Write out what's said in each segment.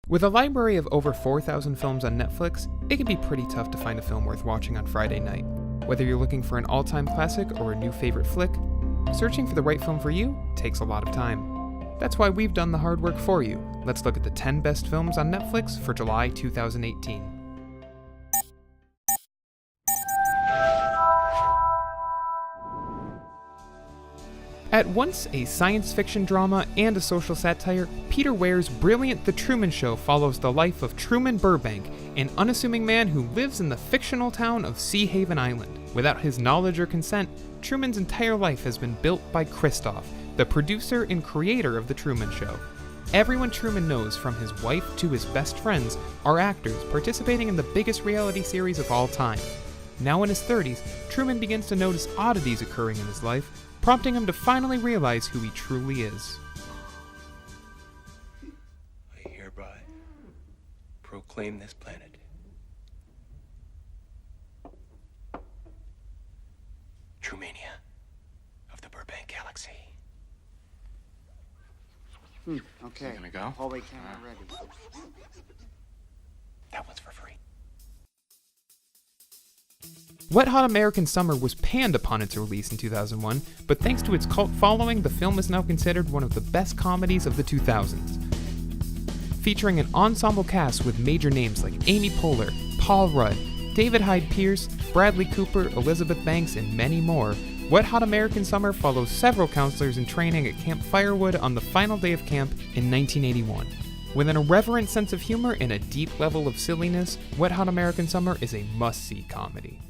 With a library of over 4,000 films on Netflix, it can be pretty tough to find a film worth watching on Friday night. Whether you're looking for an all-time classic or a new favorite flick, searching for the right film for you takes a lot of time. That's why we've done the hard work for you. Let's look at the 10 best films on Netflix for July 2018. At once a science fiction drama and a social satire, Peter Weir's brilliant The Truman Show follows the life of Truman Burbank, an unassuming man who lives in the fictional town of Sea Haven Island. Without his knowledge or consent, Truman's entire life has been built by Christoph, the producer and creator of The Truman Show. Everyone Truman knows, from his wife to his best friends, are actors participating in the biggest reality series of all time. Now in his 30s, Truman begins to notice oddities occurring in his life, prompting him to finally realize who he truly is. I hereby proclaim this planet Trumania of the Burbank Galaxy. Okay. You gonna go? Hallway camera ready. That one's for free. Wet Hot American Summer was panned upon its release in 2001, but thanks to its cult following, the film is now considered one of the best comedies of the 2000s. Featuring an ensemble cast with major names like Amy Poehler, Paul Rudd, David Hyde Pierce, Bradley Cooper, Elizabeth Banks, and many more, Wet Hot American Summer follows several counselors in training at Camp Firewood on the final day of camp in 1981. With an irreverent sense of humor and a deep level of silliness, Wet Hot American Summer is a must-see comedy.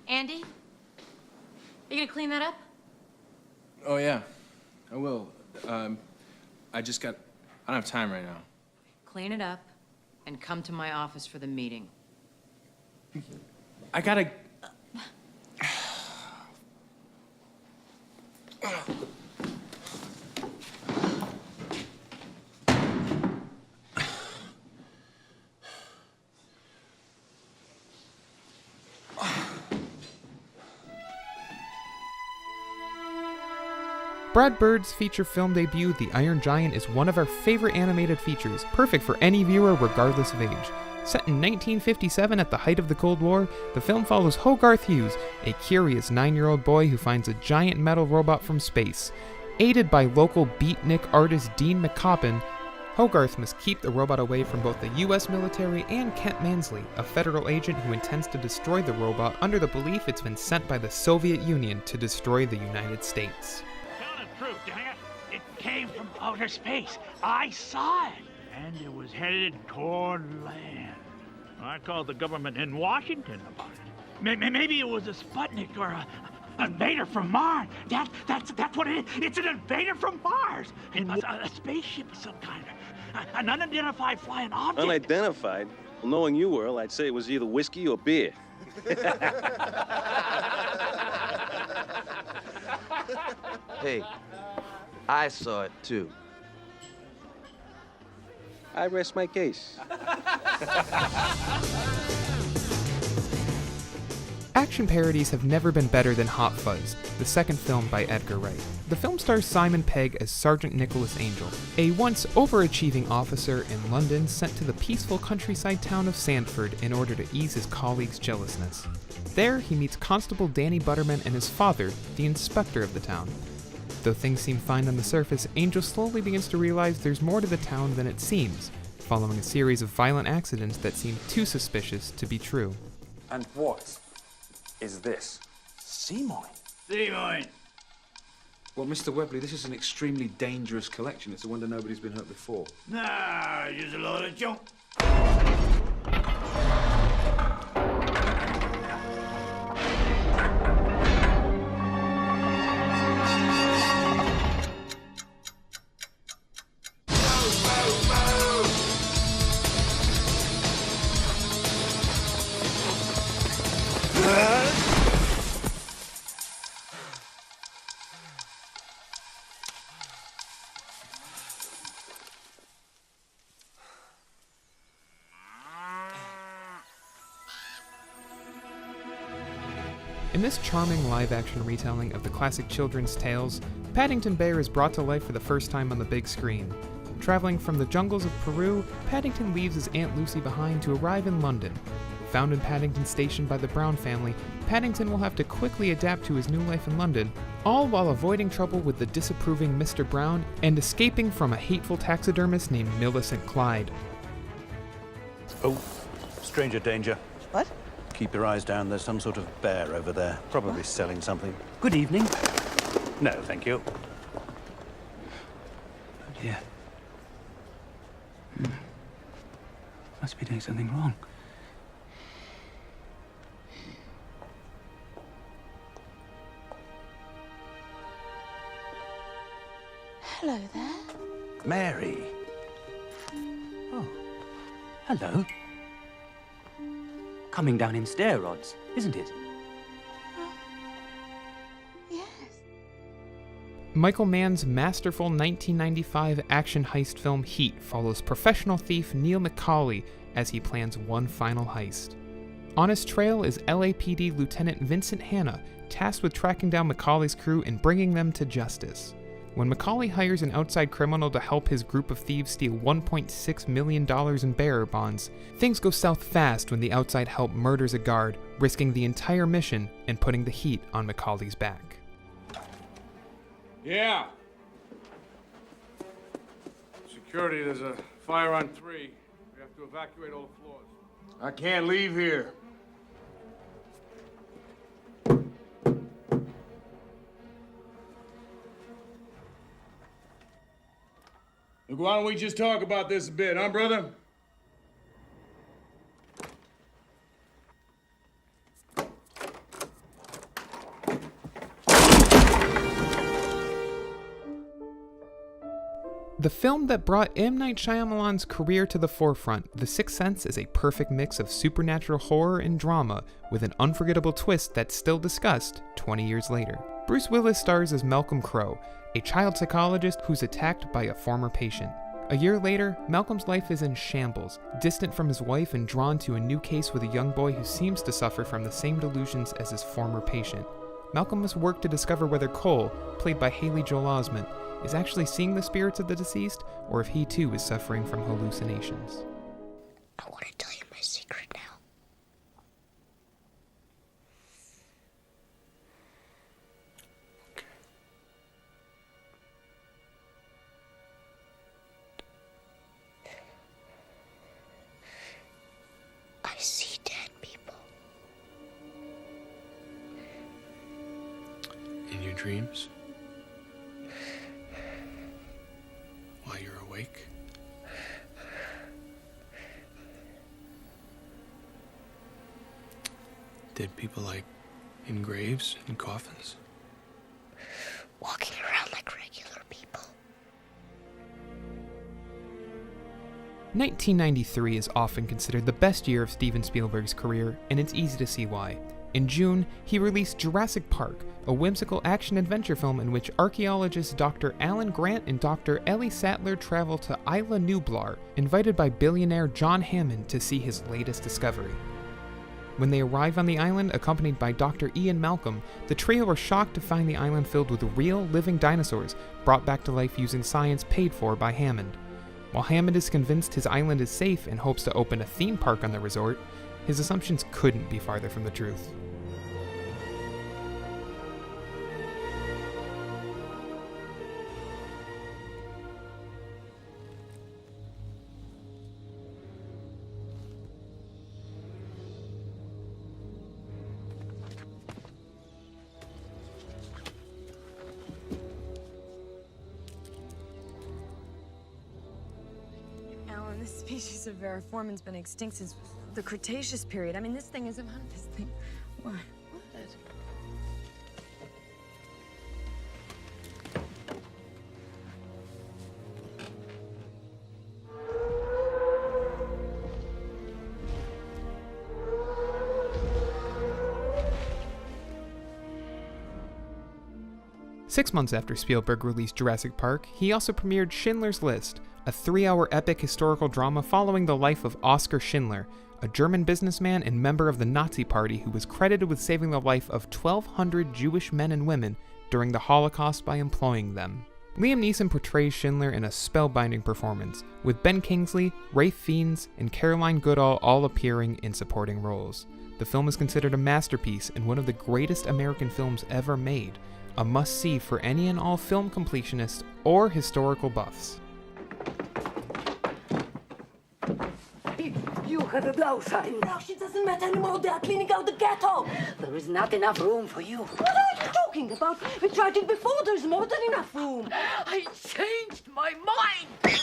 Andy? You gonna clean that up? Oh, yeah. I will. I don't have time right now. Clean it up and come to my office for the meeting. I gotta... Brad Bird's feature film debut, The Iron Giant, is one of our favorite animated features, perfect for any viewer regardless of age. Set in 1957 at the height of the Cold War, the film follows Hogarth Hughes, a curious 9-year-old boy who finds a giant metal robot from space. Aided by local beatnik artist Dean McCoppin, Hogarth must keep the robot away from both the US military and Kent Mansley, a federal agent who intends to destroy the robot under the belief it's been sent by the Soviet Union to destroy the United States. True, dang it. It came from outer space. I saw it. And it was headed toward land. I called the government in Washington about it. Maybe it was a Sputnik or an invader from Mars. That's what it is. It's an invader from Mars. A spaceship of some kind. An unidentified flying object. Unidentified? Well, knowing you, Earl, I'd say it was either whiskey or beer. Hey, I saw it too. I rest my case. Action parodies have never been better than Hot Fuzz, the second film by Edgar Wright. The film stars Simon Pegg as Sergeant Nicholas Angel, a once overachieving officer in London sent to the peaceful countryside town of Sandford in order to ease his colleagues' jealousness. There, he meets Constable Danny Butterman and his father, the inspector of the town. Though things seem fine on the surface, Angel slowly begins to realize there's more to the town than it seems, following a series of violent accidents that seem too suspicious to be true. And what is this? Seymour. Seymour. Well, Mr. Webley, this is an extremely dangerous collection. It's a wonder nobody's been hurt before. Nah, just a load of junk. In this charming live-action retelling of the classic children's tales, Paddington Bear is brought to life for the first time on the big screen. Traveling from the jungles of Peru, Paddington leaves his Aunt Lucy behind to arrive in London. Found in Paddington Station by the Brown family, Paddington will have to quickly adapt to his new life in London, all while avoiding trouble with the disapproving Mr. Brown and escaping from a hateful taxidermist named Millicent Clyde. Oh, stranger danger. What? Keep your eyes down. There's some sort of bear over there, probably selling something. Good evening. No, thank you. Oh dear. Must be doing something wrong. Hello there. Mary. Oh, hello. Coming down in stair rods, isn't it? Yes. Michael Mann's masterful 1995 action heist film Heat follows professional thief Neil McCauley as he plans one final heist. On his trail is LAPD Lieutenant Vincent Hanna, tasked with tracking down McCauley's crew and bringing them to justice. When McCauley hires an outside criminal to help his group of thieves steal $1.6 million in bearer bonds, things go south fast when the outside help murders a guard, risking the entire mission and putting the heat on McCauley's back. Yeah. Security, there's a fire on 3. We have to evacuate all the floors. I can't leave here. Look, why don't we just talk about this a bit, huh, brother? The film that brought M. Night Shyamalan's career to the forefront, The Sixth Sense is a perfect mix of supernatural horror and drama with an unforgettable twist that's still discussed 20 years later. Bruce Willis stars as Malcolm Crowe, a child psychologist who's attacked by a former patient. A year later, Malcolm's life is in shambles, distant from his wife and drawn to a new case with a young boy who seems to suffer from the same delusions as his former patient. Malcolm must work to discover whether Cole, played by Haley Joel Osment, is actually seeing the spirits of the deceased, or if he too is suffering from hallucinations. I want to tell you my secret now. I see dead people. In your dreams? While you're awake? Dead people like in graves, in coffins? Walking around like regular people. 1993 is often considered the best year of Steven Spielberg's career, and it's easy to see why. In June, he released Jurassic Park, a whimsical action-adventure film in which archaeologists Dr. Alan Grant and Dr. Ellie Sattler travel to Isla Nublar, invited by billionaire John Hammond to see his latest discovery. When they arrive on the island, accompanied by Dr. Ian Malcolm, the trio are shocked to find the island filled with real, living dinosaurs, brought back to life using science paid for by Hammond. While Hammond is convinced his island is safe and hopes to open a theme park on the resort, his assumptions couldn't be farther from the truth. This species of Variformin's been extinct since the Cretaceous period. I mean, this thing isn't this thing. What? 6 months after Spielberg released Jurassic Park, he also premiered Schindler's List, a 3-hour epic historical drama following the life of Oskar Schindler, a German businessman and member of the Nazi Party who was credited with saving the life of 1,200 Jewish men and women during the Holocaust by employing them. Liam Neeson portrays Schindler in a spellbinding performance, with Ben Kingsley, Ralph Fiennes, and Caroline Goodall all appearing in supporting roles. The film is considered a masterpiece and one of the greatest American films ever made, a must-see for any and all film completionists or historical buffs. You have a blouse sign. Now she doesn't matter anymore. They are cleaning out the ghetto. There is not enough room for you. What are you talking about? We tried it before. There's more than enough room. I changed my mind.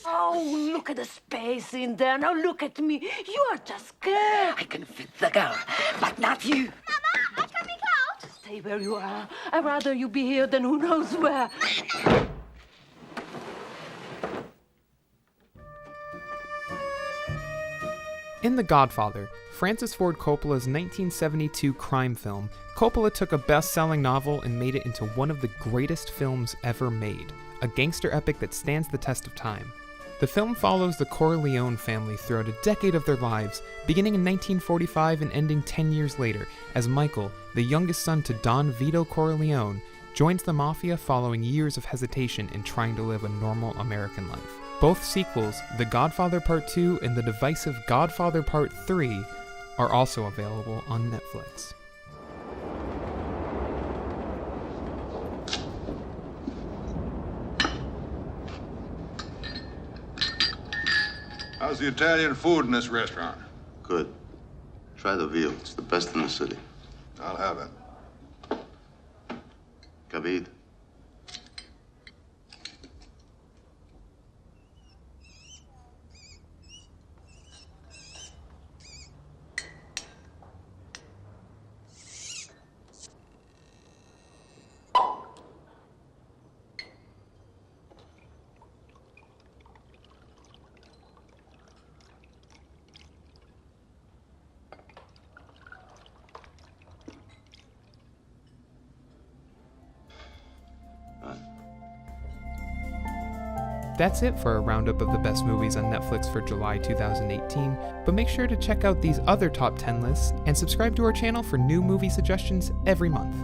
Oh, look at the space in there. Now look at me. You are just scared. I can fit the girl, but not you. Mama, I'm coming out. Stay where you are. I'd rather you be here than who knows where. In The Godfather, Francis Ford Coppola's 1972 crime film, Coppola took a best-selling novel and made it into one of the greatest films ever made, a gangster epic that stands the test of time. The film follows the Corleone family throughout a decade of their lives, beginning in 1945 and ending 10 years later, as Michael, the youngest son to Don Vito Corleone, joins the mafia following years of hesitation in trying to live a normal American life. Both sequels, The Godfather Part 2 and the divisive Godfather Part 3, are also available on Netflix. How's the Italian food in this restaurant? Good. Try the veal. It's the best in the city. I'll have it. Capito? That's it for a roundup of the best movies on Netflix for July 2018, but make sure to check out these other top 10 lists and subscribe to our channel for new movie suggestions every month.